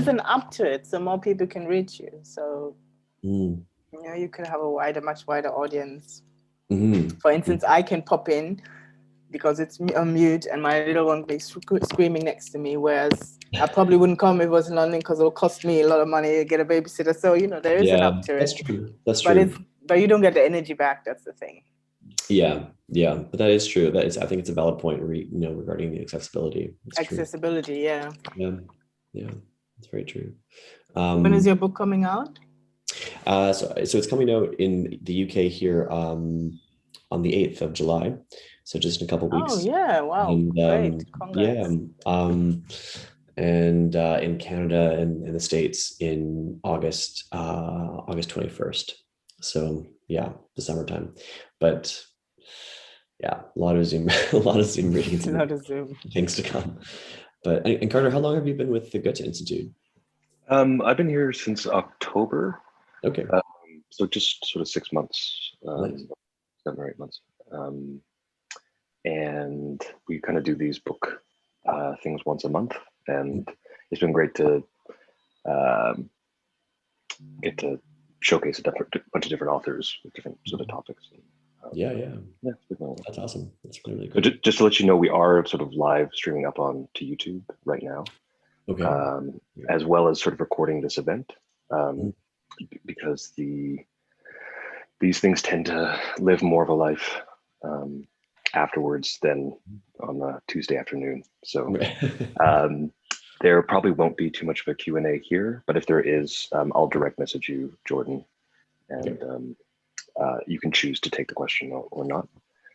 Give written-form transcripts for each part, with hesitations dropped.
there's an up to it, so more people can reach you. So you know, you can have a much wider audience. For instance, I can pop in because it's on mute and my little one be screaming next to me, whereas I probably wouldn't come if it was in London because it'll cost me a lot of money to get a babysitter. So, you know, there is an up to it. That's true. That's true. But you don't get the energy back. That's the thing. Yeah, but that is true. I think it's a valid point, regarding the accessibility. Accessibility, yeah, that's very true. When is your book coming out? So it's coming out in the UK here on the 8th of July. So just in a couple of weeks. Oh yeah! Wow, and, great! Congrats. And in Canada and in the States in August 21st. So yeah, the summertime. But yeah, a lot of Zoom readings. A lot of Zoom. Things to come. But and Carter, how long have you been with the Goethe-Institut? I've been here since October. Okay. So just sort of 6 months, nice. 7 or 8 months. And we kind of do these book things once a month, and it's been great to get to showcase a bunch of different authors with different sort of topics. Yeah, that's awesome. That's really cool. So just to let you know, we are sort of live streaming up to YouTube right now, as well as sort of recording this event, because these things tend to live more of a life afterwards than on a Tuesday afternoon. So there probably won't be too much of a Q&A here, but if there is, I'll direct message you, Jordan, and you can choose to take the question or not.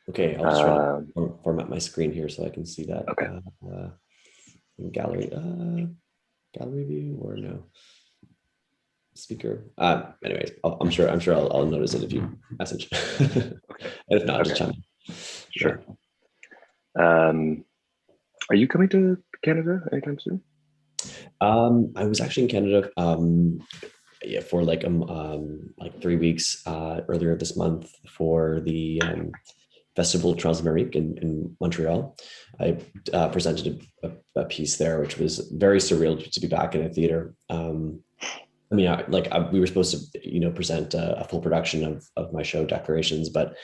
Okay, I'll just try to format my screen here so I can see that. Okay. Gallery view or no? Speaker. Anyways, I'm sure I'll notice it if you message. Okay. And if not, just chime in. Sure. Are you coming to Canada anytime soon? I was actually in Canada for like 3 weeks earlier this month for the Festival Transmerique in Montreal. I presented a piece there, which was very surreal to be back in a theater. We were supposed to, present a full production of my show Declarations, but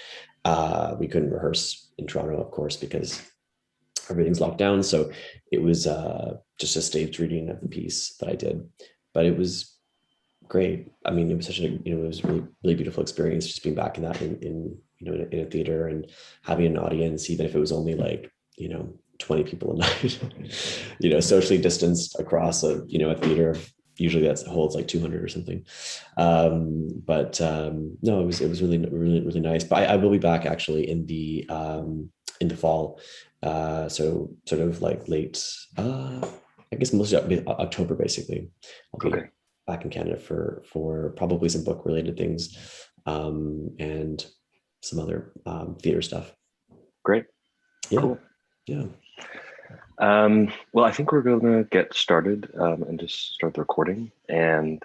we couldn't rehearse in Toronto, of course, because everything's locked down. So it was just a staged reading of the piece that I did, but it was great. I mean, it was such it was a really, really beautiful experience just being back in that in a theater and having an audience, even if it was only 20 people a night, socially distanced across a theater. Usually that holds like 200 or something. No, it was really, really, really nice. But I will be back actually in the fall. So sort of like late, I guess mostly October, basically. I'll be back in Canada for probably some book related things and some other theater stuff. Great. Yeah. Cool. Yeah. Well, I think we're going to get started and just start the recording and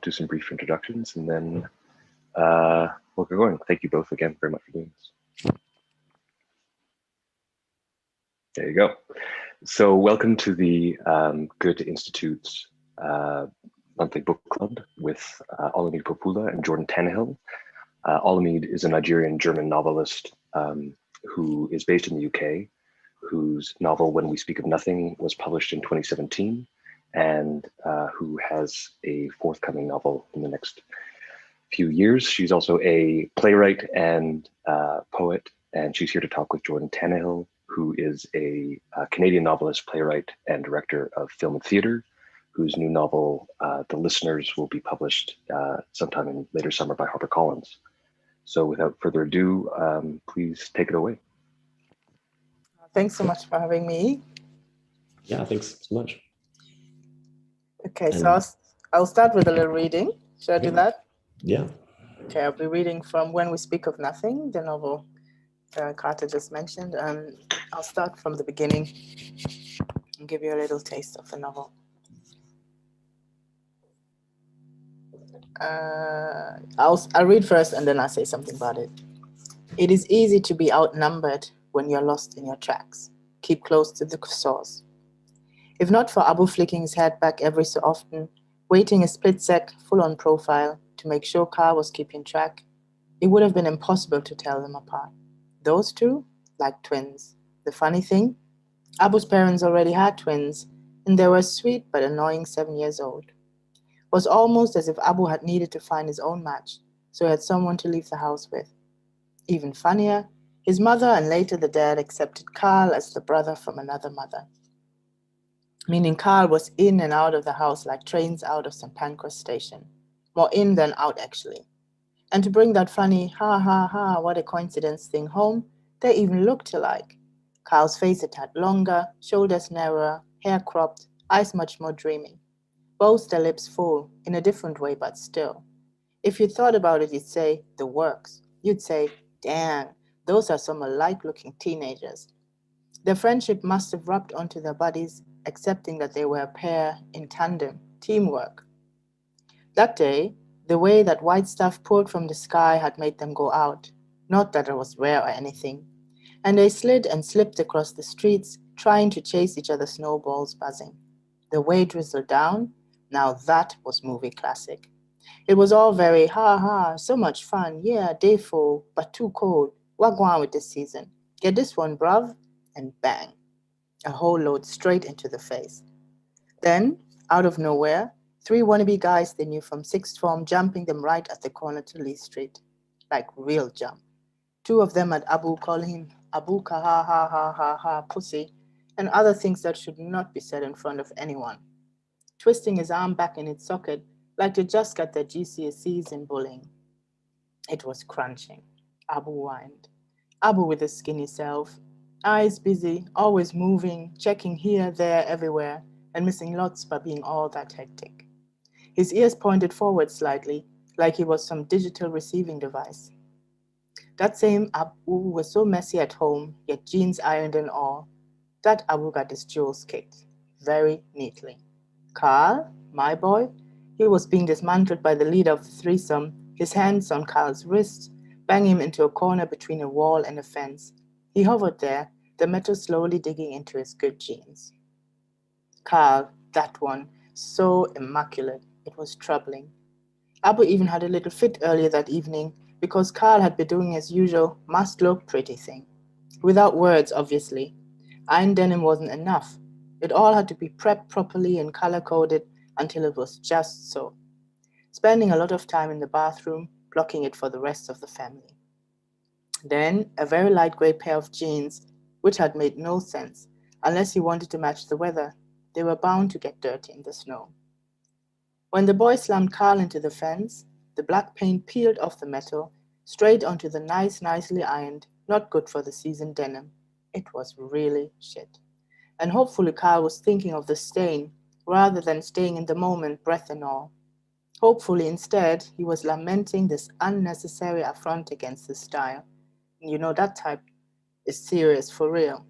do some brief introductions, and then we'll get going. Thank you both again very much for doing this. There you go. So welcome to the Goethe-Institut's monthly book club with Olumide Popoola and Jordan Tanahill. Olumide is a Nigerian-German novelist who is based in the UK, whose novel When We Speak of Nothing was published in 2017, and who has a forthcoming novel in the next few years. She's also a playwright and poet, and she's here to talk with Jordan Tanahill, who is a Canadian novelist, playwright, and director of film and theater, whose new novel, The Listeners, will be published sometime in later summer by HarperCollins. So without further ado, please take it away. Thanks so much for having me. Yeah, thanks so much. Okay, so I'll start with a little reading. Should I do that? Yeah. Okay, I'll be reading from When We Speak of Nothing, the novel Carter just mentioned. I'll start from the beginning and give you a little taste of the novel. I'll read first and then I'll say something about it. It is easy to be outnumbered when you're lost in your tracks. Keep close to the source. If not for Abu flicking his head back every so often, waiting a split sec full on profile to make sure Carl was keeping track, it would have been impossible to tell them apart. Those two, like twins. The funny thing, Abu's parents already had twins, and they were sweet but annoying 7 years old. It was almost as if Abu had needed to find his own match, so he had someone to leave the house with. Even funnier, his mother and later the dad accepted Carl as the brother from another mother. Meaning Carl was in and out of the house like trains out of St. Pancras station. More in than out, actually. And to bring that funny, ha ha ha, what a coincidence thing home, they even looked alike. Carl's face a tad longer, shoulders narrower, hair cropped, eyes much more dreamy. Both their lips full, in a different way, but still. If you thought about it, you'd say, the works. You'd say, damn, those are some alike-looking teenagers. Their friendship must have rubbed onto their bodies, accepting that they were a pair in tandem, teamwork. That day, the way that white stuff poured from the sky had made them go out. Not that it was rare or anything. And they slid and slipped across the streets, trying to chase each other's snowballs buzzing. The way drizzled down, now that was movie classic. It was all very ha ha, so much fun, yeah, day full, but too cold. Wagwan with this season. Get this one, bruv. And bang. A whole load straight into the face. Then, out of nowhere, 3 wannabe guys they knew from 6th form jumping them right at the corner to Lee Street. Like real jump. 2 of them had Abu calling him Abu ka ha ha ha ha ha pussy, and other things that should not be said in front of anyone. Twisting his arm back in its socket like they just got their GCSEs in bullying. It was crunching. Abu whined. Abu with his skinny self, eyes busy, always moving, checking here, there, everywhere, and missing lots by being all that hectic. His ears pointed forward slightly, like he was some digital receiving device. That same Abu was so messy at home, yet jeans ironed and all. That Abu got his jewels kicked, very neatly. Carl, my boy, he was being dismantled by the leader of the threesome, his hands on Carl's wrist, banging him into a corner between a wall and a fence. He hovered there, the metal slowly digging into his good jeans. Carl, that one, so immaculate, it was troubling. Abu even had a little fit earlier that evening because Carl had been doing his usual must look pretty thing. Without words, obviously. Iron denim wasn't enough. It all had to be prepped properly and color-coded until it was just so. Spending a lot of time in the bathroom, blocking it for the rest of the family. Then, a very light gray pair of jeans, which had made no sense, unless he wanted to match the weather. They were bound to get dirty in the snow. When the boy slammed Carl into the fence, the black paint peeled off the metal, straight onto the nicely ironed, not good for the season denim. It was really shit. And hopefully Carl was thinking of the stain, rather than staying in the moment, breath and all. Hopefully, instead, he was lamenting this unnecessary affront against his style. And you know that type is serious for real.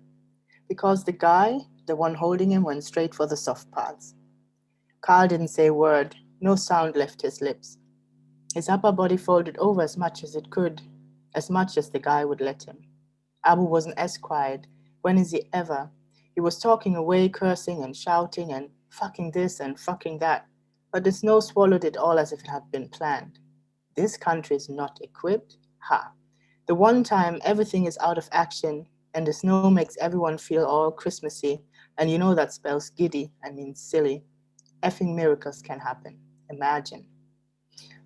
Because the guy, the one holding him, went straight for the soft parts. Carl didn't say a word. No sound left his lips. His upper body folded over as much as it could, as much as the guy would let him. Abu wasn't as quiet. When is he ever? He was talking away, cursing and shouting and fucking this and fucking that. But the snow swallowed it all as if it had been planned. This country is not equipped? Ha! The one time everything is out of action and the snow makes everyone feel all Christmassy, and you know that spells giddy and means silly. Effing miracles can happen. Imagine.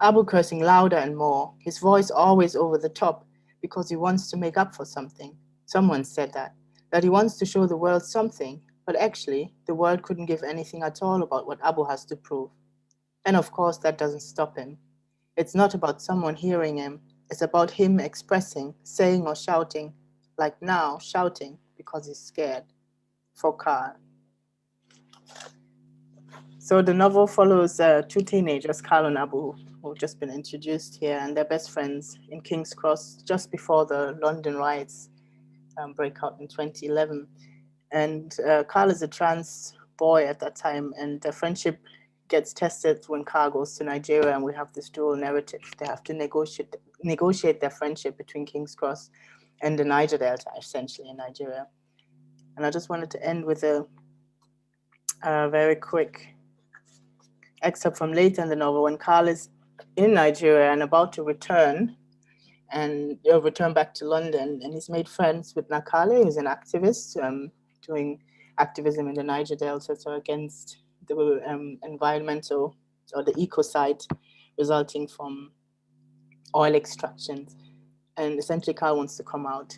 Abu cursing louder and more, his voice always over the top, because he wants to make up for something. Someone said that he wants to show the world something, but actually, the world couldn't give anything at all about what Abu has to prove. And of course, that doesn't stop him. It's not about someone hearing him. It's about him expressing, saying or shouting, like now, shouting because he's scared. For Carl. So the novel follows 2 teenagers, Carl and Abu, who've just been introduced here, and they're best friends in King's Cross just before the London riots break out in 2011. And Carl is a trans boy at that time, and their friendship gets tested when Carl goes to Nigeria, and we have this dual narrative. They have to negotiate their friendship between King's Cross and the Niger Delta, essentially, in Nigeria. And I just wanted to end with a very quick excerpt from later in the novel when Carl is in Nigeria and about to return back to London, and he's made friends with Nakale, who's an activist doing activism in the Niger Delta, so against the environmental or the ecocide resulting from oil extractions. And essentially Carl wants to come out,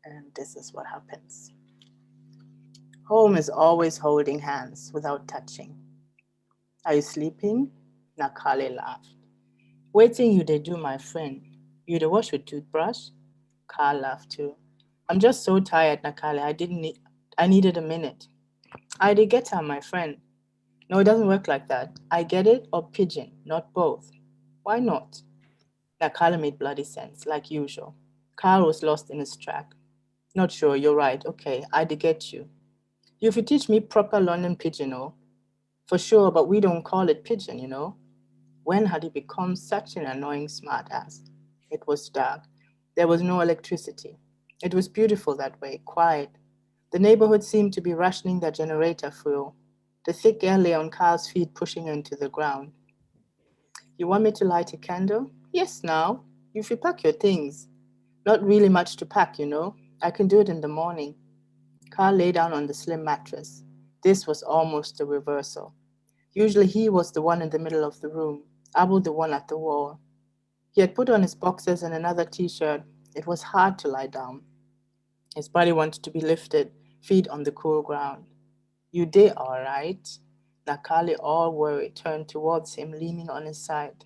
and this is what happens. Home is always holding hands without touching. Are you sleeping? Nakale laughed. Waiting you they do, my friend. You the wash with toothbrush? Carl laughed too. I'm just so tired, Nakale. I needed a minute. I did get her, my friend. No, it doesn't work like that. I get it or pigeon, not both. Why not? Nakale made bloody sense, like usual. Carl was lost in his track. Not sure, you're right. Okay, I did get you. You could teach me proper London pidgin, oh? For sure, but we don't call it pidgin, you know? When had he become such an annoying smartass? It was dark. There was no electricity. It was beautiful that way, quiet. The neighborhood seemed to be rationing their generator fuel. The thick air lay on Carl's feet, pushing into the ground. You want me to light a candle? Yes, now. You should pack your things. Not really much to pack, you know. I can do it in the morning. Carl lay down on the slim mattress. This was almost a reversal. Usually he was the one in the middle of the room, Abu the one at the wall. He had put on his boxers and another t-shirt. It was hard to lie down. His body wanted to be lifted, feet on the cool ground. You did all right. Nakale, all worried, turned towards him, leaning on his side.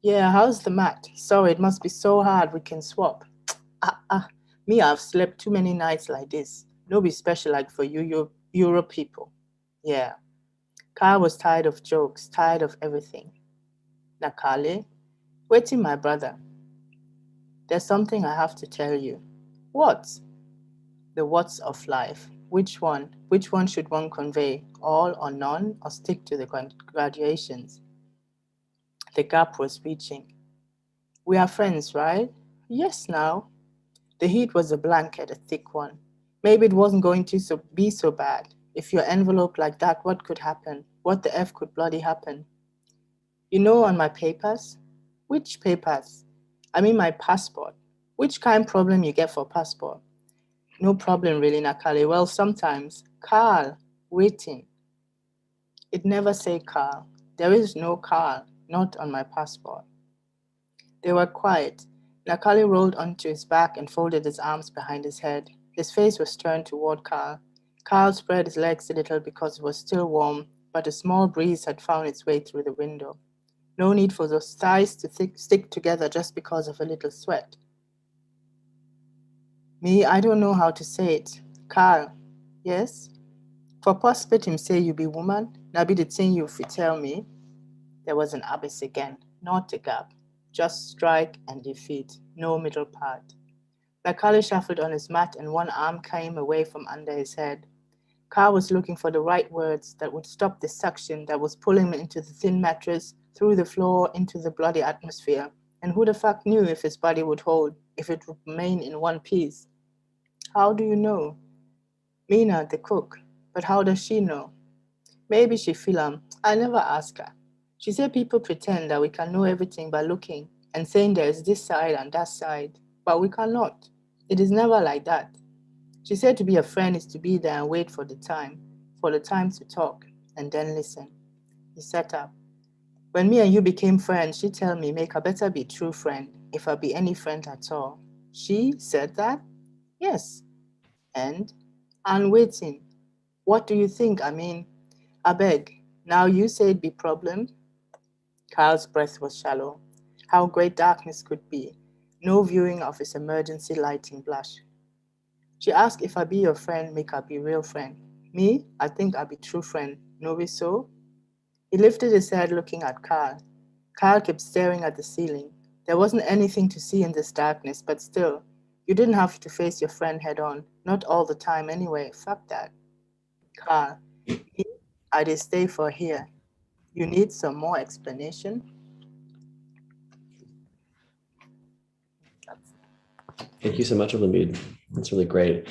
Yeah, how's the mat? Sorry, it must be so hard we can swap. Me, I've slept too many nights like this. No be special like for you Europe people. Yeah. Carl was tired of jokes, tired of everything. Nakale, waiting my brother. There's something I have to tell you. What? The what's of life. Which one? Which one should one convey? All or none, or stick to the graduations? The gap was reaching. We are friends, right? Yes, now. The heat was a blanket, a thick one. Maybe it wasn't going to be so bad. If you're enveloped like that, what could happen? What the F could bloody happen? You know, on my papers? Which papers? I mean my passport. Which kind problem you get for passport? No problem really, Nakale. Well, sometimes. Carl, waiting. It never say Carl. There is no Carl, not on my passport. They were quiet. Nakale rolled onto his back and folded his arms behind his head. His face was turned toward Carl. Carl spread his legs a little because it was still warm, but a small breeze had found its way through the window. No need for those thighs to stick together just because of a little sweat. Me, I don't know how to say it. Carl, yes? For post let him say you be woman, now be the thing you fi tell me. There was an abyss again, not a gap. Just strike and defeat, no middle part. Nakale shuffled on his mat and one arm came away from under his head. Carl was looking for the right words that would stop the suction that was pulling him into the thin mattress, through the floor, into the bloody atmosphere. And who the fuck knew if his body would hold, if it would remain in one piece? How do you know? Mina, the cook. But how does she know? Maybe she feel I never ask her. She said people pretend that we can know everything by looking and saying there is this side and that side, but we cannot. It is never like that. She said to be a friend is to be there and wait for the time to talk and then listen. He sat up. When me and you became friends, she tell me make her better be true friend, if I be any friend at all. She said that? Yes. And waiting. What do you think? I mean, I beg. Now you say it be problem? Carl's breath was shallow. How great darkness could be. No viewing of his emergency lighting blush. She asked if I be your friend, make her be real friend. Me, I think I be true friend. No be so? He lifted his head looking at Carl. Carl kept staring at the ceiling. There wasn't anything to see in this darkness, but still, you didn't have to face your friend head on. Not all the time anyway. Fuck that. Carl, I did stay for here. You need some more explanation? Thank you so much, Olumide. That's really great.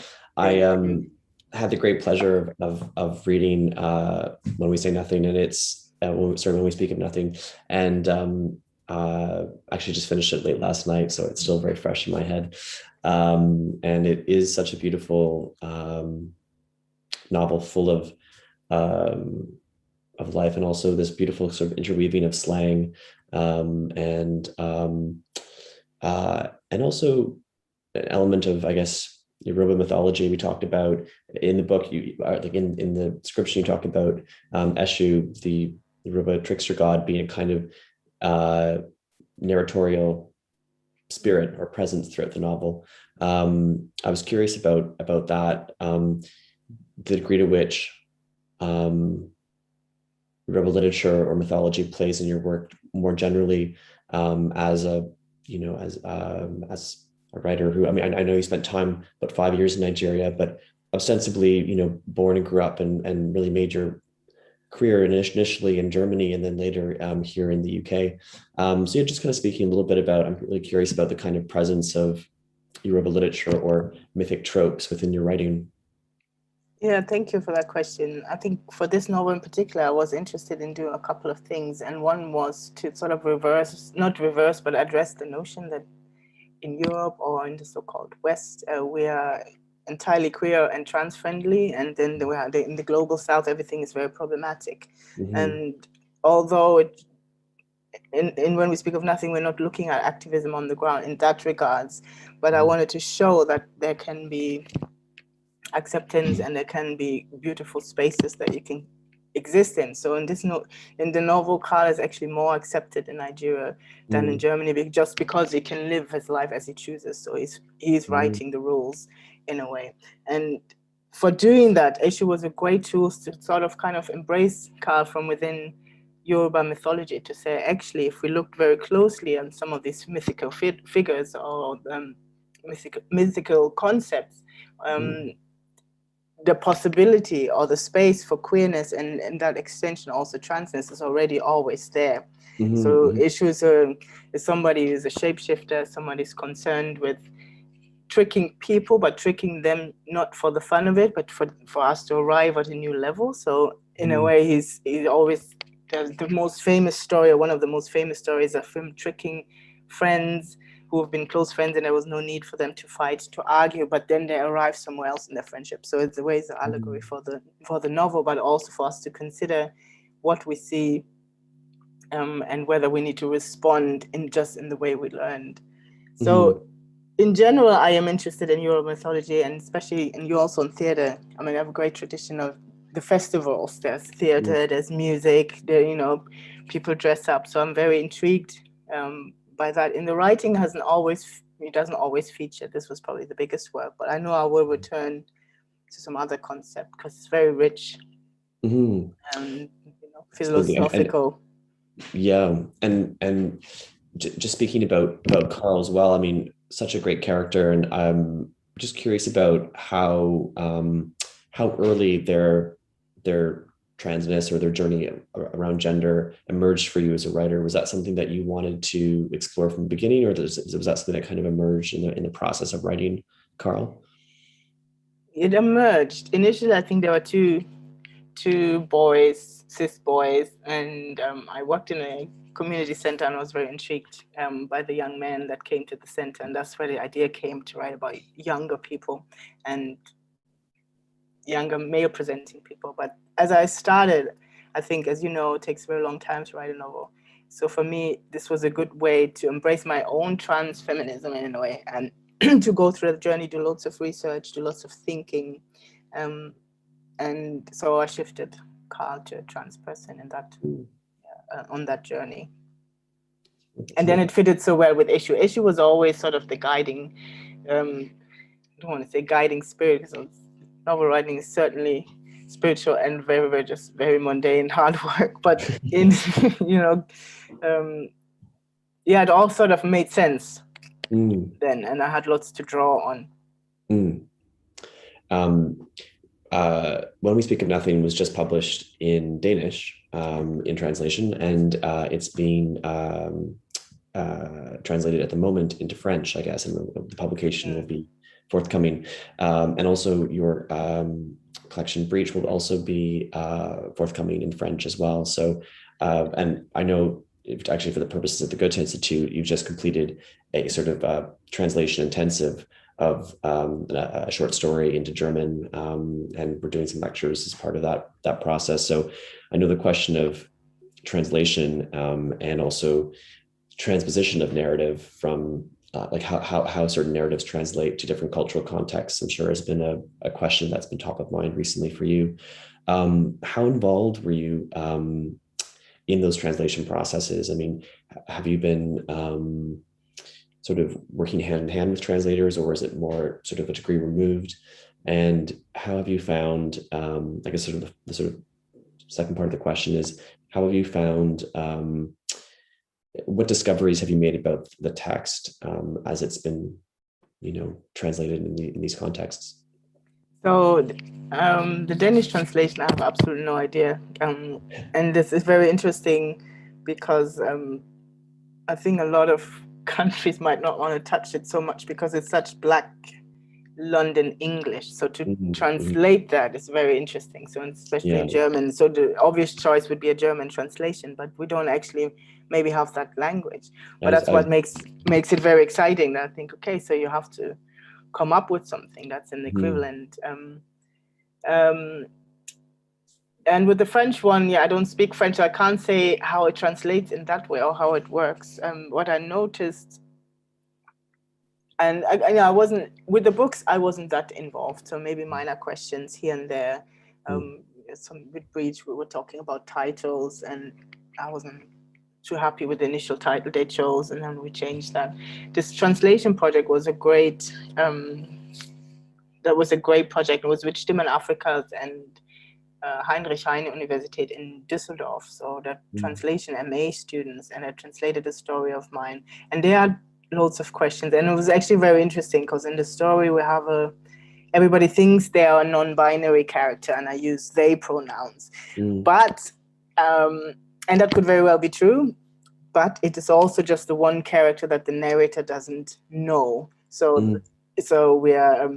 had the great pleasure of reading When We Say Nothing, and it's When We Speak of Nothing, and actually just finished it late last night, so it's still very fresh in my head. And it is such a beautiful novel, full of life, and also this beautiful sort of interweaving of slang, and also an element of, I guess, Yoruba mythology. We talked about in the book, you like in the description, you talked about Eshu, the Yoruba trickster god, being a kind of narratorial spirit or presence throughout the novel. I was curious about that, the degree to which Yoruba literature or mythology plays in your work more generally, as a writer who, I mean, I know you spent time, about 5 years in Nigeria, but ostensibly, born and grew up and really made your career initially in Germany and then later here in the UK. So you're just kind of speaking a little bit about, I'm really curious about the kind of presence of Yoruba literature or mythic tropes within your writing. Yeah, thank you for that question. I think for this novel in particular, I was interested in doing a couple of things. And one was to sort of but address the notion that in Europe or in the so-called West, we are entirely queer and trans-friendly. And then in the global South, everything is very problematic. Mm-hmm. And although when we speak of nothing, we're not looking at activism on the ground in that regards. But mm-hmm. I wanted to show that there can be acceptance and there can be beautiful spaces that you can exist in. So in the novel, Carl is actually more accepted in Nigeria than in Germany, just because he can live his life as he chooses. So he's writing the rules in a way. And for doing that, Eshu was a great tool to sort of kind of embrace Carl from within Yoruba mythology, to say, actually, if we look very closely on some of these mythical figures or mythical concepts, the possibility or the space for queerness and that extension also transness is already always there. Mm-hmm, so issues is somebody who's a shapeshifter, somebody who's concerned with tricking people, but tricking them not for the fun of it, but for us to arrive at a new level. So in a way, he's always the most famous story, or one of the most famous stories of him tricking friends who have been close friends, and there was no need for them to fight, to argue, but then they arrive somewhere else in their friendship. So it's a way, it's an allegory for the novel, but also for us to consider what we see, and whether we need to respond in the way we learned. So in general, I am interested in Yoruba mythology, and especially, and you also in theater. I mean, I have a great tradition of the festivals. There's theater, there's music, there, people dress up. So I'm very intrigued by that. In the writing, it doesn't always feature. This was probably the biggest work, but I know I will return to some other concept because it's very rich and philosophical. And just speaking about Carl as well. I mean, such a great character, and I'm just curious about how early their transness or their journey around gender emerged for you as a writer. Was that something that you wanted to explore from the beginning, or was that something that kind of emerged in the process of writing Carl? It emerged initially. I think there were two boys, cis boys, and I worked in a community center, and I was very intrigued by the young men that came to the center, and that's where the idea came to write about younger people and younger male presenting people. But as I started, I think, as you know, it takes a very long time to write a novel. So for me, this was a good way to embrace my own trans feminism in a way, and to go through the journey, do lots of research, do lots of thinking. And so I shifted Carl to a trans person in that on that journey. And then it fitted so well with Eshu. Eshu was always sort of the guiding, I don't want to say guiding spirit, because novel writing is certainly spiritual and very, very, just very mundane, hard work. But it all sort of made sense then, and I had lots to draw on. When We Speak of Nothing was just published in Danish in translation, and it's being translated at the moment into French, I guess, and the publication will be forthcoming. And also your collection Breach will also be forthcoming in French as well. So, and I know actually for the purposes of the Goethe-Institut, you've just completed a sort of translation intensive of a short story into German, and we're doing some lectures as part of that process. So I know the question of translation and also transposition of narrative from like how certain narratives translate to different cultural contexts, I'm sure has been a question that's been top of mind recently for you. How involved were you in those translation processes? I mean, have you been sort of working hand in hand with translators, or is it more sort of a degree removed? And how have you found, I guess sort of the sort of second part of the question is, how have you found, what discoveries have you made about the text as it's been, translated in these contexts? So the Danish translation, I have absolutely no idea. And this is very interesting because I think a lot of countries might not want to touch it so much because it's such Black London English. So to translate that is very interesting. So especially in German. So the obvious choice would be a German translation, but we don't actually maybe have that language. But that's what makes it very exciting. I think, okay, so you have to come up with something that's an equivalent. And with the French one, I don't speak French. So I can't say how it translates in that way or how it works. What I noticed, and I wasn't, with the books, I wasn't that involved. So maybe minor questions here and there. Some with Breach, we were talking about titles, and I wasn't too happy with the initial title they chose, and then we changed that. This translation project was a great, project. It was with Stimmen Afrikas and Heinrich Heine Universität in Düsseldorf. So the translation MA students, and I translated a story of mine, and they had loads of questions, and it was actually very interesting because in the story we have everybody thinks they are a non-binary character, and I use they pronouns, but and that could very well be true, but it is also just the one character that the narrator doesn't know. So we are.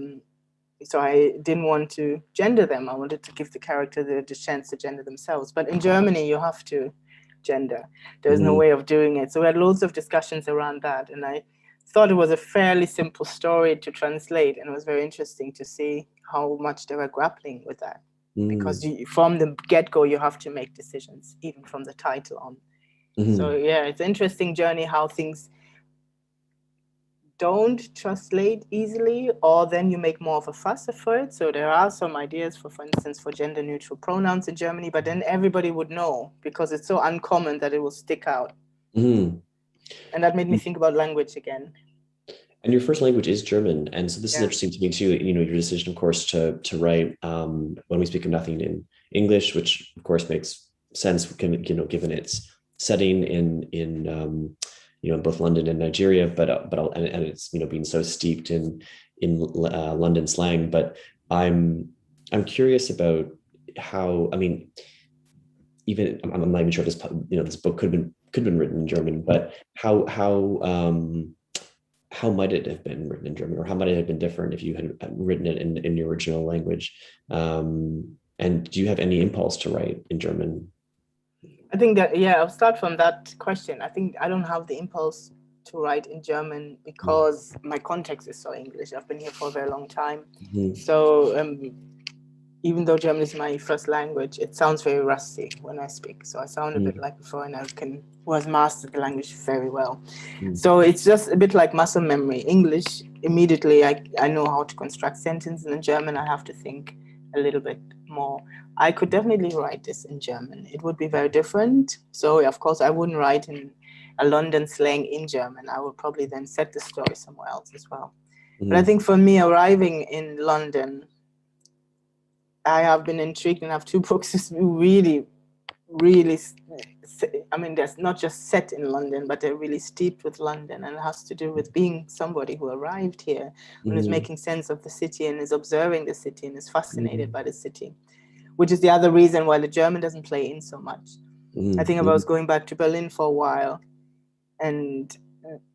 So I didn't want to gender them. I wanted to give the character the chance to gender themselves. But in Germany, you have to gender. There's no way of doing it. So we had loads of discussions around that. And I thought it was a fairly simple story to translate. And it was very interesting to see how much they were grappling with that. Because from the get-go, you have to make decisions, even from the title on. So it's an interesting journey how things don't translate easily, or then you make more of a fuss for it. So there are some ideas for instance, for gender neutral pronouns in Germany, but then everybody would know because it's so uncommon that it will stick out. And that made me think about language again. And your first language is German. And so this is interesting to me too, your decision, of course, to write When We Speak of Nothing in English, which of course makes sense, given its setting in both London and Nigeria, but it's being so steeped in London slang. But I'm curious about how, I mean, even I'm not even sure if this book could have been written in German, but how might it have been written in German, or how might it have been different if you had written it in the original language? And do you have any impulse to write in German? I think that, I'll start from that question. I think I don't have the impulse to write in German because my context is so English. I've been here for a very long time. So even though German is my first language, it sounds very rusty when I speak. So I sound a bit like a foreigner who has mastered the language very well. So it's just a bit like muscle memory. English, immediately I know how to construct sentences, and in German I have to think a little bit more. I could definitely write this in German. It would be very different. So of course I wouldn't write in a London slang in German. I would probably then set the story somewhere else as well. But I think for me, arriving in London, I have been intrigued, and I have two books that's really, I mean, they're not just set in London, but they're really steeped with London, and it has to do with being somebody who arrived here and is making sense of the city and is observing the city and is fascinated by the city, which is the other reason why the German doesn't play in so much. I think if I was going back to Berlin for a while, and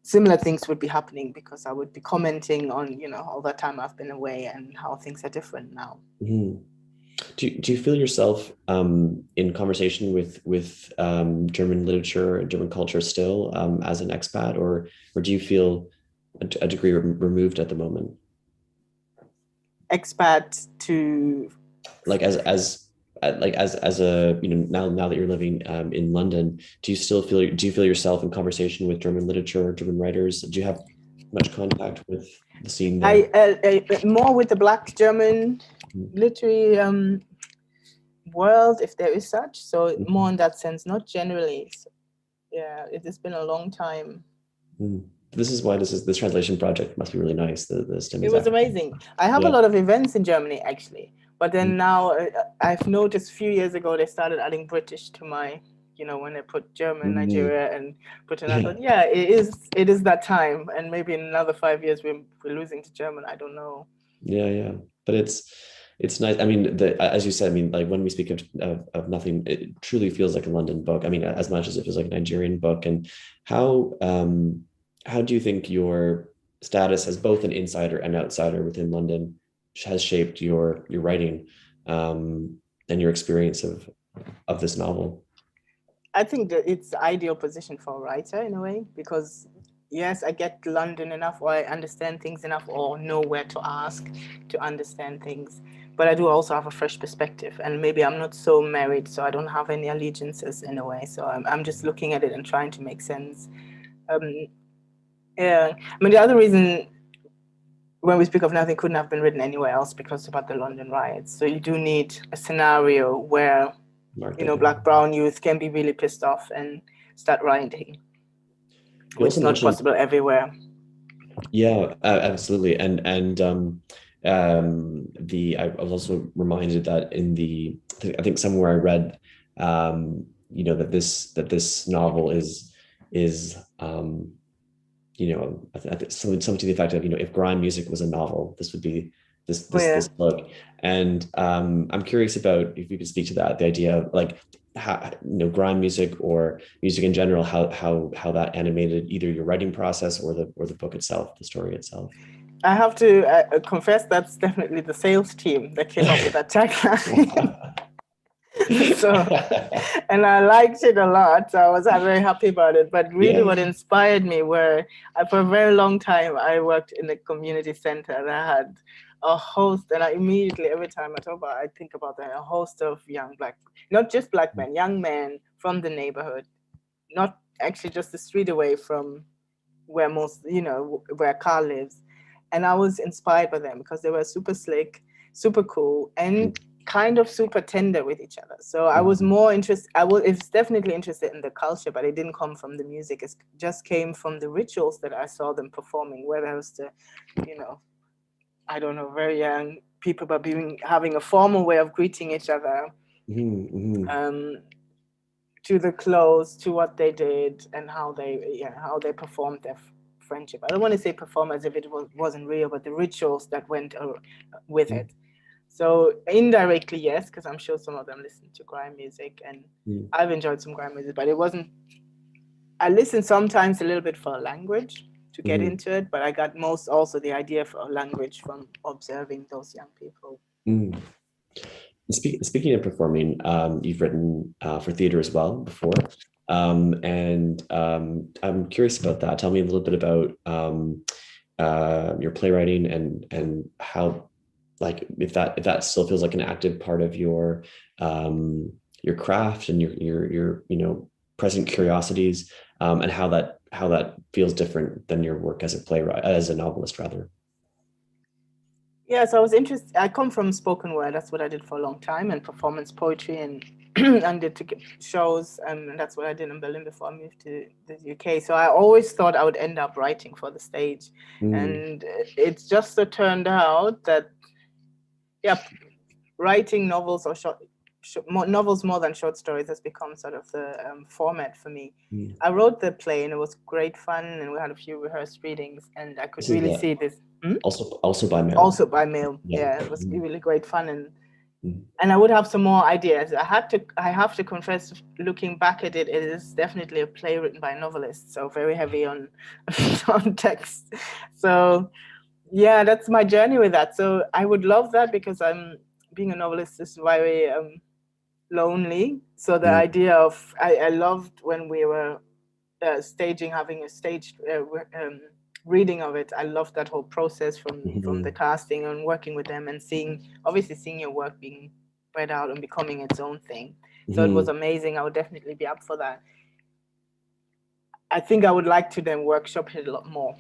similar things would be happening because I would be commenting on, all the time I've been away and how things are different now. Do you feel yourself in conversation with German literature, German culture still as an expat, or do you feel a degree removed at the moment? Expat to like as a now that you're living in London, do you feel yourself in conversation with German literature, German writers? Do you have much contact with the scene there? I more with the Black German literary world, if there is such. So more in that sense, not generally. So, yeah, it has been a long time. This is why this translation project must be really nice. It was amazing. I have a lot of events in Germany actually, but then now I've noticed a few years ago they started adding British to my, when they put German, Nigeria, and Britain. I thought, yeah, it is that time, and maybe in another 5 years we're losing to German. I don't know. Yeah, but it's nice. I mean, as you said, I mean, like when we speak of nothing, it truly feels like a London book. I mean, as much as it feels like a Nigerian book. And how do you think your status as both an insider and outsider within London has shaped your writing and your experience of this novel? I think that it's the ideal position for a writer in a way, because yes, I get London enough, or I understand things enough, or know where to ask to understand things. But I do also have a fresh perspective, and maybe I'm not so married, so I don't have any allegiances in a way. So I'm just looking at it and trying to make sense. Yeah, I mean, the other reason when we speak of nothing couldn't have been written anywhere else because about the London riots. So you do need a scenario where, Black, brown youth can be really pissed off and start rioting, which is not possible everywhere. Yeah, absolutely. And I was also reminded that I think somewhere I read, that this novel is something to the effect of, if grime music was a novel, this would be this book. And I'm curious about if you could speak to that, the idea of like how, grime music or music in general, how that animated either your writing process or the book itself, the story itself. I have to confess that's definitely the sales team that came up with that tagline. So, and I liked it a lot. So I was very happy about it. But really what inspired me were, for a very long time, I worked in a community center and I had a host, and I immediately, every time I talk about it, I think about that, a host of young Black, not just Black men, young men from the neighborhood, not actually just the street away from where where Carl lives. And I was inspired by them because they were super slick, super cool, and kind of super tender with each other. So I was more interested, it's definitely interested in the culture, but it didn't come from the music. It just came from the rituals that I saw them performing, whether it was the, I don't know, very young people, but having a formal way of greeting each other, to the clothes, to what they did, and how they performed their friendship. I don't want to say perform as if it wasn't real, but the rituals that went with it. So indirectly, yes, because I'm sure some of them listen to grime music, and I've enjoyed some grime music, but it wasn't. I listen sometimes a little bit for language to get into it, but I got most also the idea for language from observing those young people. Speaking of performing, you've written for theater as well before, and I'm curious about that. Tell me a little bit about your playwriting and how, like, if that still feels like an active part of your craft and your present curiosities, and how that feels different than your work as a playwright, as a novelist rather. Yeah, so I was interested. I come from spoken word. That's what I did for a long time, and performance poetry, and and did shows, and that's what I did in Berlin before I moved to the UK. So I always thought I would end up writing for the stage, and it's just so turned out that, writing novels or novels more than short stories has become sort of the format for me. I wrote the play and it was great fun, and we had a few rehearsed readings, and I could really see this. Also by mail. Also by mail. Yeah, it was really great fun, and I would have some more ideas. I have to confess, looking back at it, it is definitely a play written by a novelist, so very heavy on on text. So yeah, that's my journey with that. So I would love that, because being a novelist is very lonely. So the idea of, I loved when we were having a staged reading of it. I loved that whole process from the casting and working with them and seeing your work being spread out and becoming its own thing. So it was amazing. I would definitely be up for that. I think I would like to then workshop it a lot more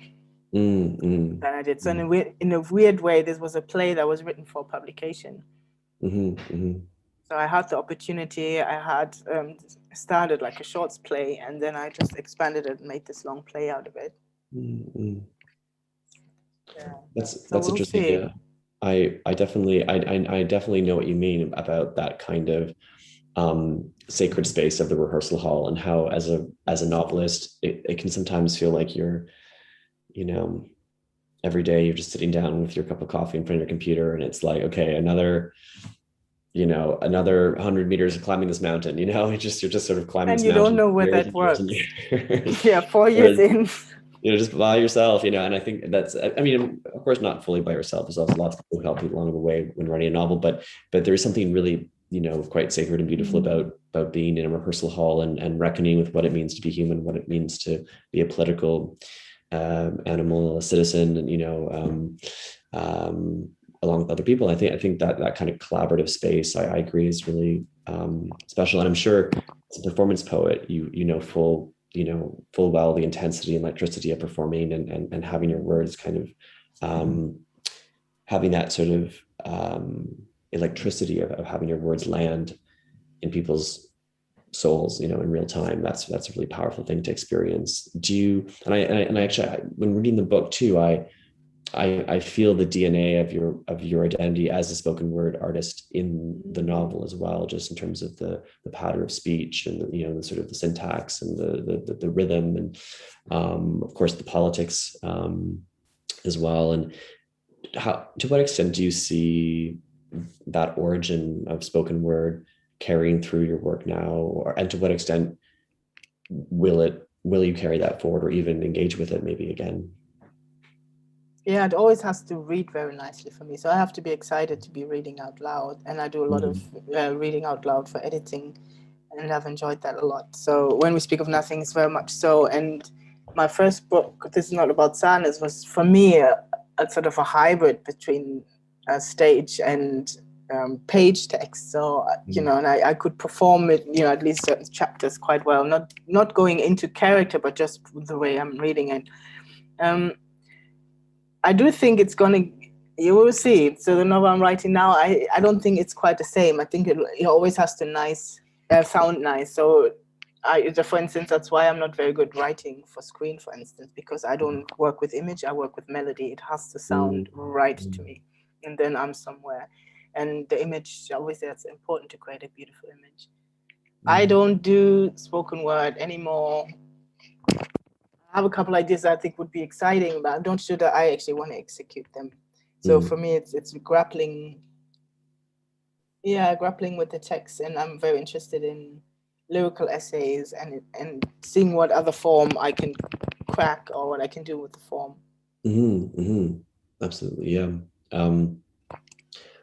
than I did. So in a weird way, this was a play that was written for publication. So I had the opportunity. I had started like a shorts play, and then I just expanded it and made this long play out of it. Yeah. That's interesting. Yeah, I definitely know what you mean about that kind of sacred space of the rehearsal hall, and how as a novelist it can sometimes feel like you're, every day you're just sitting down with your cup of coffee in front of your computer, and it's like, okay, another 100 meters of climbing this mountain, you're just sort of climbing and this you mountain. Don't know where that works. 4 years in. Just by yourself, and I think that's, I mean, of course, not fully by yourself. There's also lots of people who help you along the way when writing a novel, but there is something really, quite sacred and beautiful about being in a rehearsal hall and reckoning with what it means to be human, what it means to be a political animal, a citizen, and along with other people. I think that kind of collaborative space, I agree, is really special. And I'm sure as a performance poet, you know full well the intensity and electricity of performing and having your words kind of having that sort of electricity of having your words land in people's souls, in real time. That's a really powerful thing to experience. And I actually, when reading the book too, I feel the DNA of your identity as a spoken word artist in the novel as well, just in terms of the pattern of speech and the sort of the syntax and the rhythm, and of course the politics as well. And to what extent do you see that origin of spoken word carrying through your work now, and to what extent will you carry that forward, or even engage with it maybe again? Yeah, it always has to read very nicely for me. So I have to be excited to be reading out loud. And I do a lot of reading out loud for editing. And I've enjoyed that a lot. So when we speak of nothing, it's very much so. And my first book, This Is Not About Sadness, was for me a sort of a hybrid between stage and page text. So, and I could perform it, at least certain chapters quite well. Not going into character, but just the way I'm reading it. I do think it's you will see. So the novel I'm writing now, I don't think it's quite the same. I think it always has to sound nice. So for instance, that's why I'm not very good writing for screen, for instance, because I don't work with image, I work with melody. It has to sound right to me. And then I'm somewhere. And the image, obviously that's important to create a beautiful image. I don't do spoken word anymore. I have a couple ideas that I think would be exciting, but I'm not sure that I actually want to execute them. So for me, it's grappling with the text, and I'm very interested in lyrical essays and seeing what other form I can crack or what I can do with the form. Absolutely, yeah.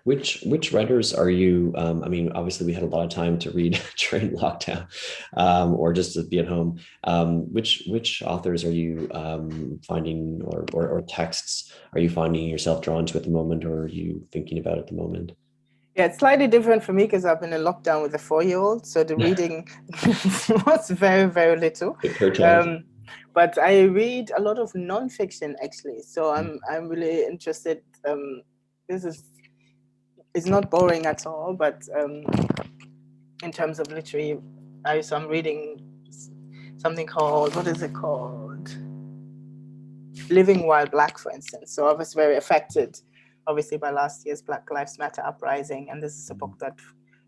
Which writers are you? I mean, obviously we had a lot of time to read during lockdown, or just to be at home. Which authors are you finding, or texts are you finding yourself drawn to at the moment, or are you thinking about at the moment? Yeah, it's slightly different for me because I've been in lockdown with a 4-year-old, so the reading was very, very little. But I read a lot of nonfiction actually, so I'm really interested. It's not boring at all, but in terms of literary, I'm reading something called, what is it called? Living While Black, for instance. So I was very affected, obviously, by last year's Black Lives Matter uprising, and this is a book that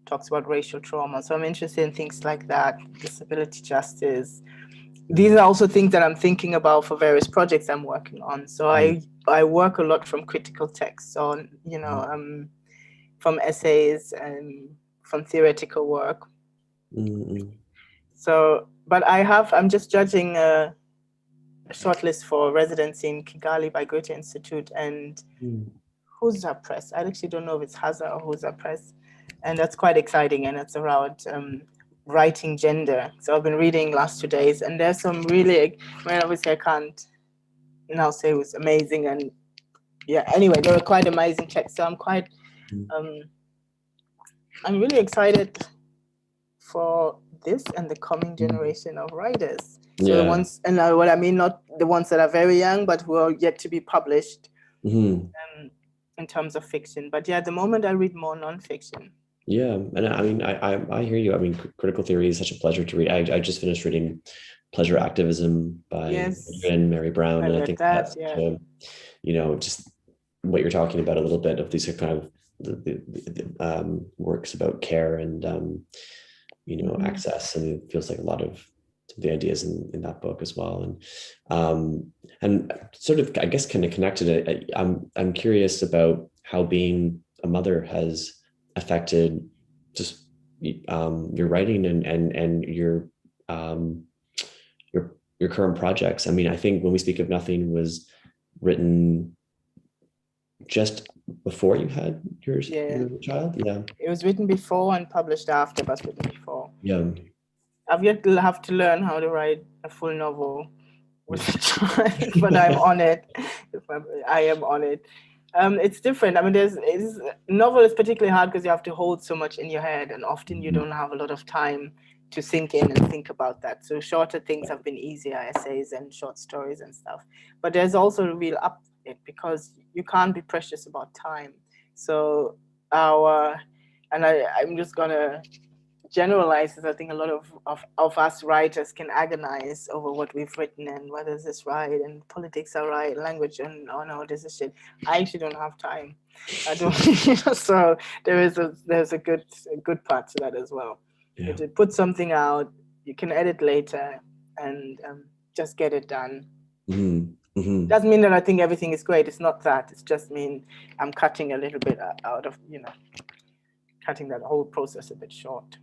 talks about racial trauma. So I'm interested in things like that, disability justice. These are also things that I'm thinking about for various projects I'm working on. So I work a lot from critical texts on, from essays and from theoretical work. So, but I'm just judging a shortlist for residency in Kigali by Goethe-Institut, and Huza Press. I actually don't know if it's Haza or Huza Press. And that's quite exciting. And it's around writing gender. So I've been reading last 2 days, and there's some really, obviously I can't now say it was amazing. And yeah, anyway, they were quite amazing checks. So I'm quite, I'm really excited for this and the coming generation of writers. So the ones, and what I mean, not the ones that are very young, but who are yet to be published in terms of fiction. But yeah, at the moment I read more nonfiction. Yeah, and I mean, I hear you. I mean, critical theory is such a pleasure to read. I just finished reading Pleasure Activism by Mary Brown, and I think that's just what you're talking about a little bit of these are kind of the works about care and access, and it feels like a lot of the ideas in that book as well. And sort of, I guess, kind of connected. I'm curious about how being a mother has affected just your writing and your current projects. I mean, I think When We Speak of Nothing was written just before you had your child. Yeah, it was written before and published after, but written before. Yeah, I've yet to have to learn how to write a full novel with a child, but I'm on it. I am on it. It's different. I mean, novel is particularly hard because you have to hold so much in your head, and often you don't have a lot of time to sink in and think about that. So shorter things have been easier, essays and short stories and stuff. But there's also a real up it because you can't be precious about time. So I'm just gonna generalize this. I think a lot of us writers can agonize over what we've written and whether this is right and politics are right, language and oh no, this is shit. I actually don't have time. I don't. So there's a good part to that as well. Yeah. To put something out, you can edit later and just get it done. Doesn't mean that I think everything is great. It's not that. It's just mean I'm cutting a little bit out of cutting that whole process a bit short.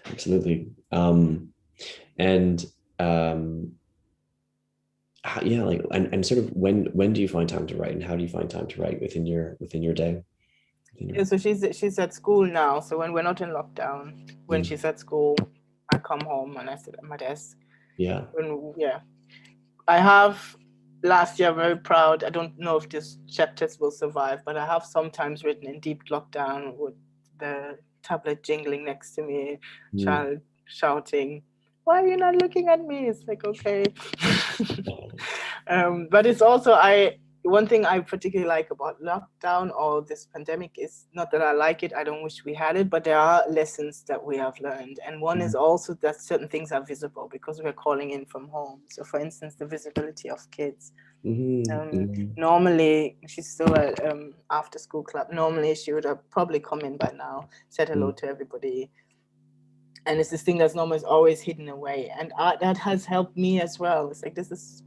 Absolutely. Sort of when do you find time to write, and how do you find time to write within your day? So she's at school now. So when we're not in lockdown, when she's at school, I come home and I sit at my desk. Yeah. I have last year, I'm very proud. I don't know if these chapters will survive, but I have sometimes written in deep lockdown with the tablet jingling next to me, child shouting, "Why are you not looking at me?" It's like, okay. But it's also, one thing I particularly like about lockdown or this pandemic is not that I like it, I don't wish we had it, but there are lessons that we have learned. And one is also that certain things are visible because we're calling in from home. So for instance, the visibility of kids. Normally, she's still at after school club. Normally she would have probably come in by now, said hello to everybody. And it's this thing that's always hidden away. And that has helped me as well. It's like, this is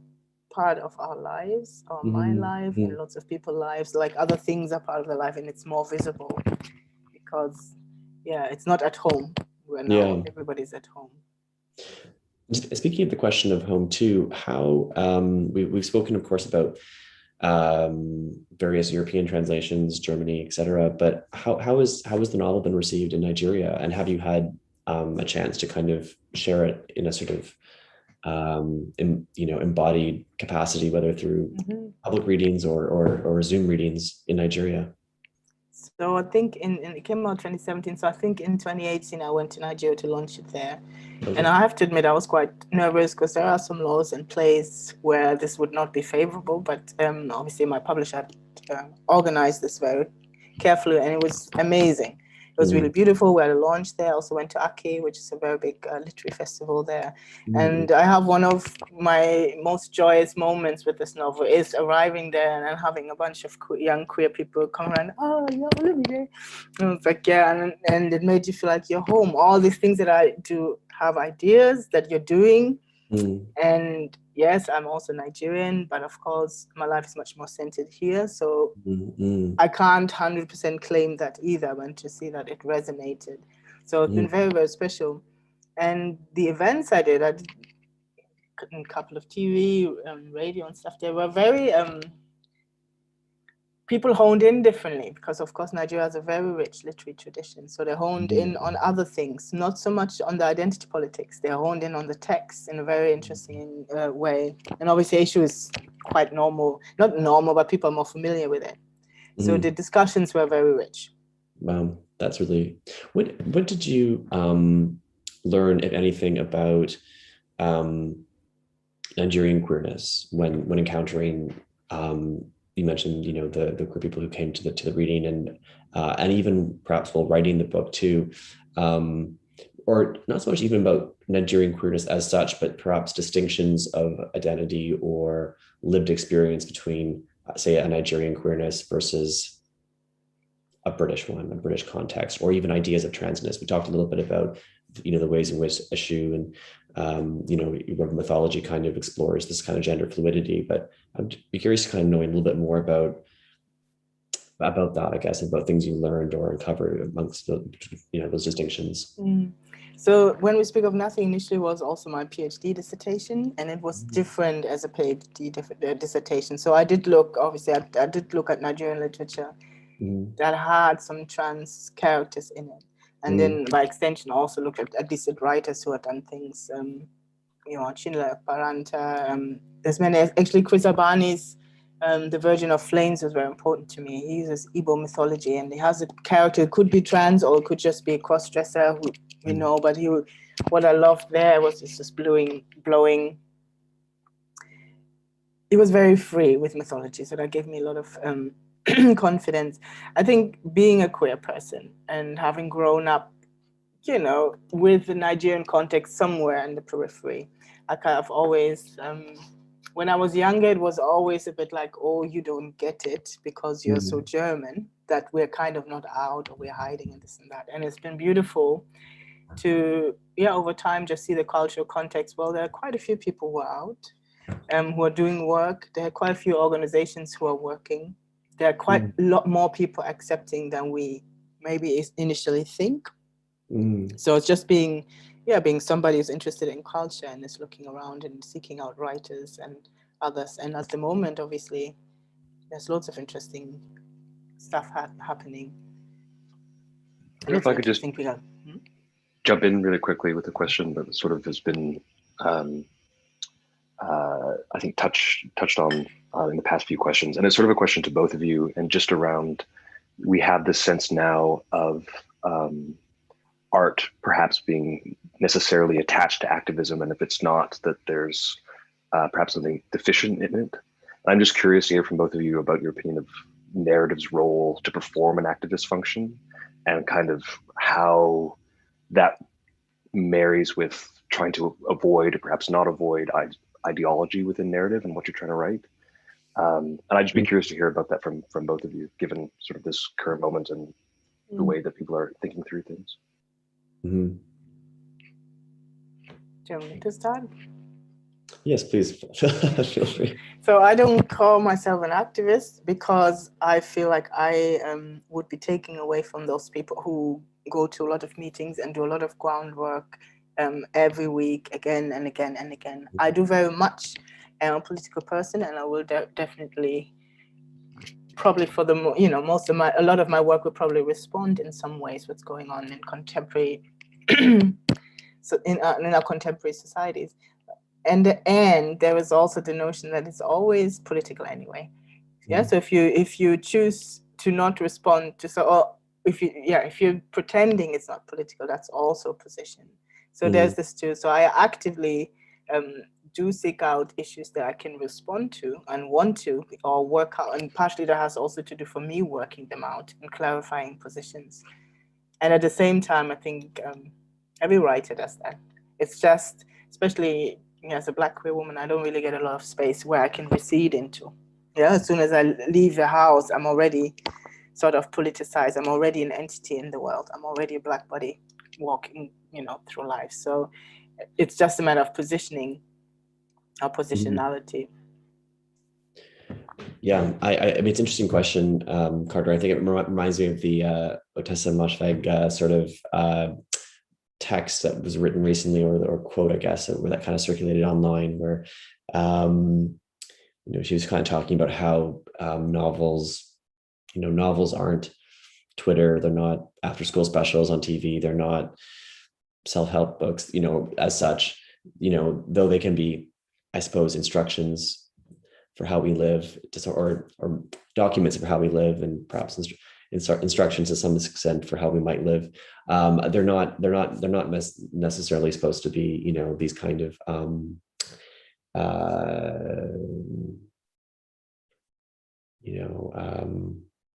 part of our lives, or my life, and lots of people's lives. Like other things are part of their life, and it's more visible because, it's not at home. Everybody's at home. Speaking of the question of home too, how we've spoken, of course, about various European translations, Germany, etc. But how has the novel been received in Nigeria, and have you had a chance to kind of share it in a sort of embodied capacity, whether through public readings or Zoom readings in Nigeria? So I think it came out 2017. So I think in 2018 I went to Nigeria to launch it there. Okay. And I have to admit I was quite nervous because there are some laws in place where this would not be favorable. But obviously my publisher organized this very carefully, and it was amazing. It was really beautiful. We had a launch there. I also went to Aki, which is a very big literary festival there. And I have one of my most joyous moments with this novel is arriving there and having a bunch of young queer people come around. Oh, you're Olumide. And it's like, yeah. And it made you feel like you're home. All these things that I do have ideas that you're doing. And yes, I'm also Nigerian, but of course my life is much more centered here. So I can't 100% claim that either. I went to see that it resonated. So it's been very, very special. And the events I did a couple of TV, radio and stuff, they were very, people honed in differently because, of course, Nigeria has a very rich literary tradition. So they honed in on other things, not so much on the identity politics. They honed in on the text in a very interesting way. And obviously, issue is quite normal, not normal, but people are more familiar with it. So the discussions were very rich. Wow, that's really. What did you learn, if anything, about Nigerian queerness when encountering? You mentioned, the queer people who came to the reading, and even perhaps while writing the book too, or not so much even about Nigerian queerness as such, but perhaps distinctions of identity or lived experience between, say, a Nigerian queerness versus a British one, a British context, or even ideas of transness. We talked a little bit about, the ways in which issue and your mythology kind of explores this kind of gender fluidity, but I'd be curious to kind of knowing a little bit more about that, I guess, about things you learned or uncovered amongst those distinctions. So when we speak of nothing, initially was also my PhD dissertation, and it was different as a PhD dissertation. So I did look, obviously, I did look at Nigerian literature that had some trans characters in it. And then by extension, also look at these writers who had done things, Chinua Paranta, there's many, actually Chris Abani's The Virgin of Flames was very important to me. He uses Igbo mythology, and he has a character, it could be trans or it could just be a cross-dresser, who we know, but what I loved there was just blowing. He was very free with mythology, so that gave me a lot of confidence. I think being a queer person and having grown up, with the Nigerian context somewhere in the periphery, I kind of always, when I was younger, it was always a bit like, oh, you don't get it because you're so German, that we're kind of not out, or we're hiding and this and that. And it's been beautiful to, over time, just see the cultural context. Well, there are quite a few people who are out, who are doing work. There are quite a few organizations who are working. There are quite a lot more people accepting than we maybe initially think. So it's just being somebody who's interested in culture and is looking around and seeking out writers and others. And at the moment, obviously, there's lots of interesting stuff happening. If I could just jump in really quickly with a question that sort of has been, I think, touched on in the past few questions. And it's sort of a question to both of you, and just around, we have this sense now of art perhaps being necessarily attached to activism, and if it's not, that there's perhaps something deficient in it. I'm just curious to hear from both of you about your opinion of narrative's role to perform an activist function, and kind of how that marries with trying to avoid, or perhaps not avoid, ideology within narrative and what you're trying to write. And I'd just be curious to hear about that from both of you, given sort of this current moment and the way that people are thinking through things. Do you want me to start? Yes, please. Feel free. So I don't call myself an activist because I feel like I would be taking away from those people who go to a lot of meetings and do a lot of groundwork every week, again and again and again. I do very much. I'm a political person, and I will definitely, probably for the a lot of my work will probably respond in some ways what's going on in contemporary, so in our contemporary societies. And there is also the notion that it's always political anyway. Yeah. So if you choose to not respond to if you're pretending it's not political, that's also a position. So there's this too. So I actively do seek out issues that I can respond to and want to, or work out. And partially that has also to do for me working them out and clarifying positions. And at the same time, I think every writer does that. It's just, especially as a Black queer woman, I don't really get a lot of space where I can recede into. Yeah, as soon as I leave the house, I'm already sort of politicized. I'm already an entity in the world. I'm already a Black body walking, through life. So it's just a matter of positioning, our positionality. Yeah, I mean, it's an interesting question, Carter. I think it reminds me of the Otessa Moshfegh sort of text that was written recently, or quote, I guess, where that kind of circulated online, where she was kind of talking about how novels novels aren't Twitter, they're not after school specials on TV, they're not self-help books, as such, though they can be, I suppose, instructions for how we live, or documents for how we live, and perhaps instructions to some extent for how we might live. They're not necessarily supposed to be, these kind of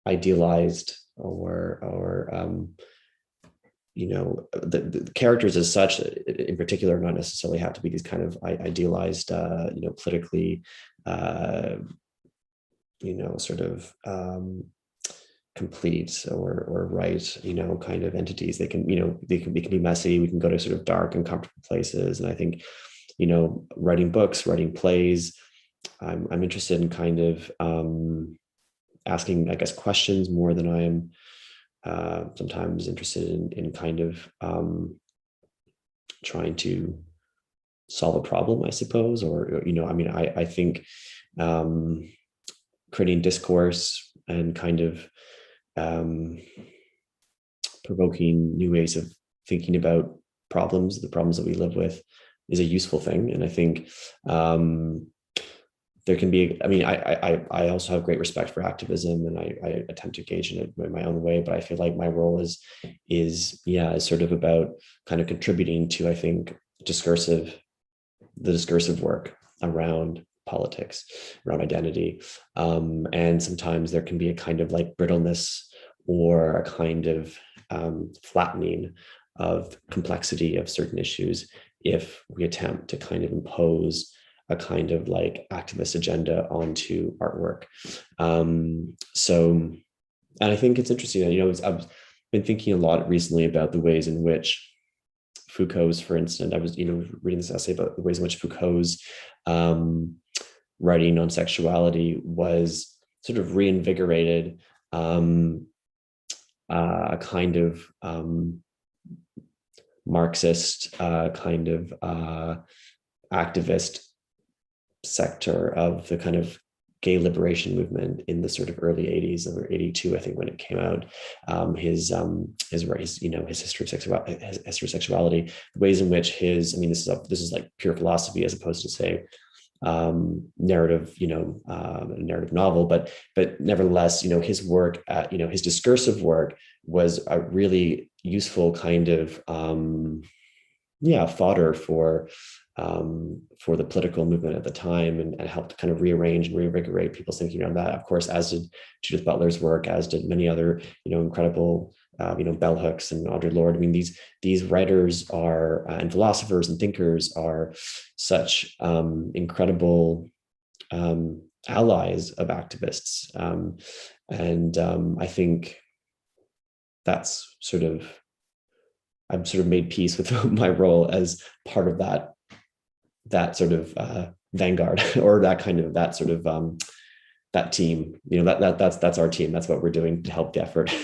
idealized or the characters as such in particular not necessarily have to be these kind of idealized politically sort of complete or right kind of entities. They can be messy. We can go to sort of dark and comfortable places, and I think writing books, writing plays, I'm interested in kind of asking, I guess, questions more than I am sometimes interested in kind of trying to solve a problem, I suppose, or I think creating discourse and kind of provoking new ways of thinking about the problems that we live with, is a useful thing. And I think there can be, I also have great respect for activism, and I attempt to engage in it in my own way, but I feel like my role is sort of about kind of contributing to, I think, the discursive work around politics, around identity. And sometimes there can be a kind of like brittleness or a kind of flattening of complexity of certain issues if we attempt to kind of impose a kind of like activist agenda onto artwork. And I think it's interesting that, I've been thinking a lot recently about the ways in which Foucault's, for instance, I was, reading this essay about the ways in which Foucault's writing on sexuality was sort of reinvigorated a kind of Marxist kind of activist sector of the kind of gay liberation movement in the sort of early 80s, or 82, I think, when it came out. His history of sexuality, the ways in which this is like pure philosophy as opposed to, say, narrative, narrative novel, but nevertheless, his work, his discursive work was a really useful kind of fodder for the political movement at the time, and helped kind of rearrange and reinvigorate people's thinking around that. Of course, as did Judith Butler's work, as did many other, incredible, bell hooks and Audre Lorde. These writers are, and philosophers and thinkers are such incredible allies of activists. And I think that's I've sort of made peace with my role as part of that sort of vanguard, or that team. That's our team. That's what we're doing to help the effort.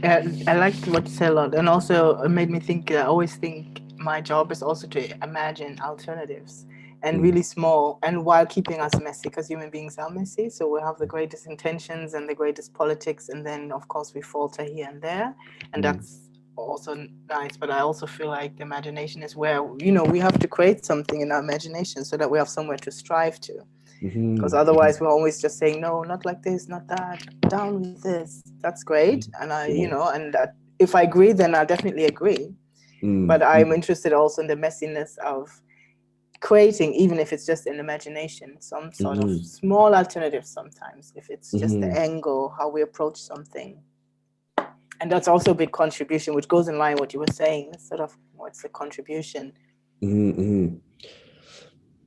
I liked what you said a lot, and also it made me think. I always think my job is also to imagine alternatives, and really small, and while keeping us messy, because human beings are messy. So we have the greatest intentions and the greatest politics, and then of course we falter here and there, and that's also nice. But I also feel like the imagination is where, we have to create something in our imagination so that we have somewhere to strive to. Because otherwise we're always just saying, no, not like this, not that, down with this. That's great. And and that, if I agree, then I'll definitely agree. But I'm interested also in the messiness of creating, even if it's just in imagination, some sort of small alternative sometimes, if it's just the angle, how we approach something. And that's also a big contribution, which goes in line with what you were saying, sort of what's the contribution.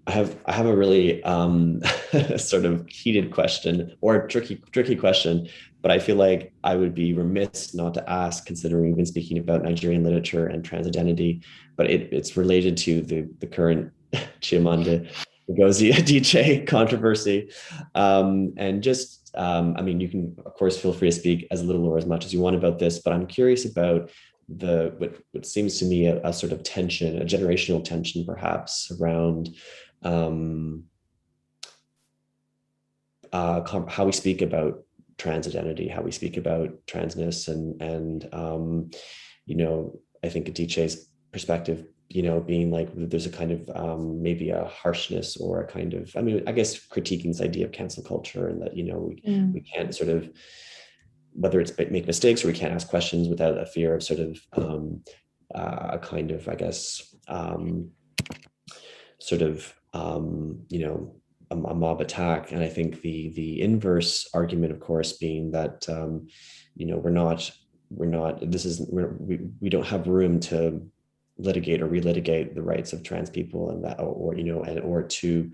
I have a really sort of heated question, or tricky question, but I feel like I would be remiss not to ask, considering we've been speaking about Nigerian literature and trans identity, but it's related to the current Chimamanda Ngozi Adichie controversy. And just, you can, of course, feel free to speak as little or as much as you want about this, but I'm curious about what seems to me a sort of tension, a generational tension, perhaps, around how we speak about trans identity, how we speak about transness, and I think Adichie's perspective, being like there's a kind of maybe a harshness or a kind of, I guess critiquing this idea of cancel culture, and that we can't sort of, whether it's make mistakes or we can't ask questions without a fear of sort of a kind of, I guess, a mob attack. And I think the inverse argument, of course, being that we don't have room to litigate or relitigate the rights of trans people, and that, or to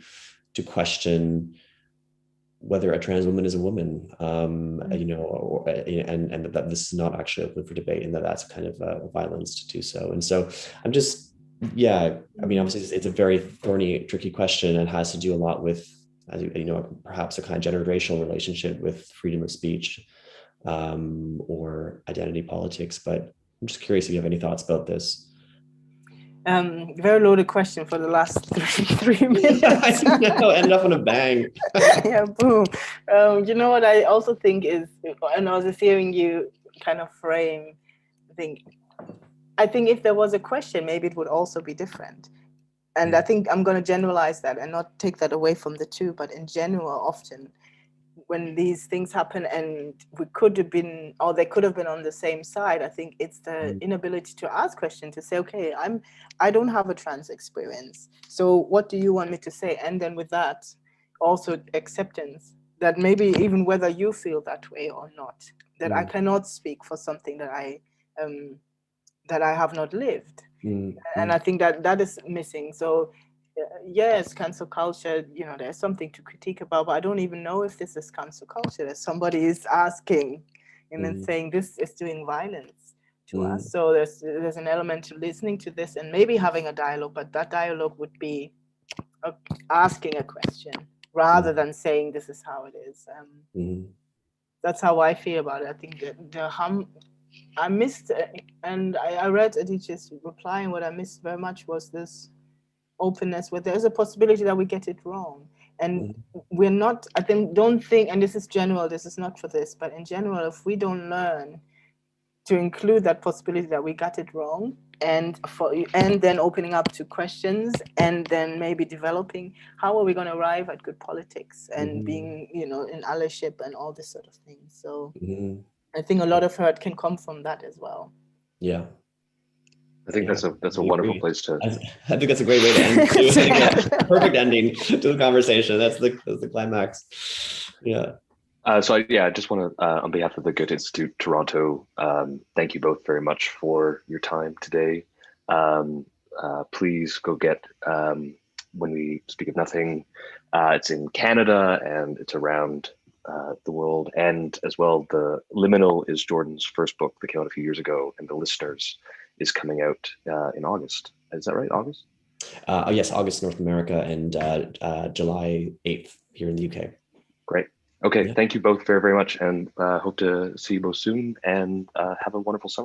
question whether a trans woman is a woman, and that this is not actually open for debate, and that's kind of violence to do so. And so I'm just, obviously it's a very thorny, tricky question, and has to do a lot with, as perhaps a kind of generational relationship with freedom of speech, or identity politics. But I'm just curious if you have any thoughts about this. Very loaded question for the last three minutes. I know, end up on a bang. Yeah, boom. What I also think is, and I was hearing you kind of frame the thing, I think if there was a question, maybe it would also be different. And I think I'm going to generalize that and not take that away from the two, but in general, often when these things happen and we could have been, or they could have been on the same side, I think it's the inability to ask questions, to say, okay, I don't have a trans experience. So what do you want me to say? And then with that, also acceptance that maybe even whether you feel that way or not, that I cannot speak for something that I have not lived. And I think that is missing. So yes, cancel culture, there's something to critique about, but I don't even know if this is cancel culture. That somebody is asking and then saying this is doing violence to us. So there's an element to listening to this and maybe having a dialogue, but that dialogue would be asking a question rather than saying this is how it is. That's how I feel about it. I think I missed, and I read Adichie's reply, and what I missed very much was this openness where there's a possibility that we get it wrong. And we're not, don't think, and this is general, this is not for this, but in general, if we don't learn to include that possibility that we got it wrong, and then opening up to questions, and then maybe developing, how are we going to arrive at good politics and being, in allyship and all this sort of thing. So I think a lot of hurt can come from that as well. Yeah. I think that's a wonderful place to. I think that's a great way to end. I think that's a perfect ending to the conversation. That's the climax. Yeah. So I just want to, on behalf of the Goethe-Institut Toronto, thank you both very much for your time today. Please go get When We Speak of Nothing. It's in Canada and it's around the world, and as well, the Liminal is Jordan's first book that came out a few years ago, and The Listeners is coming out in August. Is that right, August? Yes, August North America, and July 8th here in the UK. Great. Okay, Thank you both very, very much, and hope to see you both soon, and have a wonderful summer.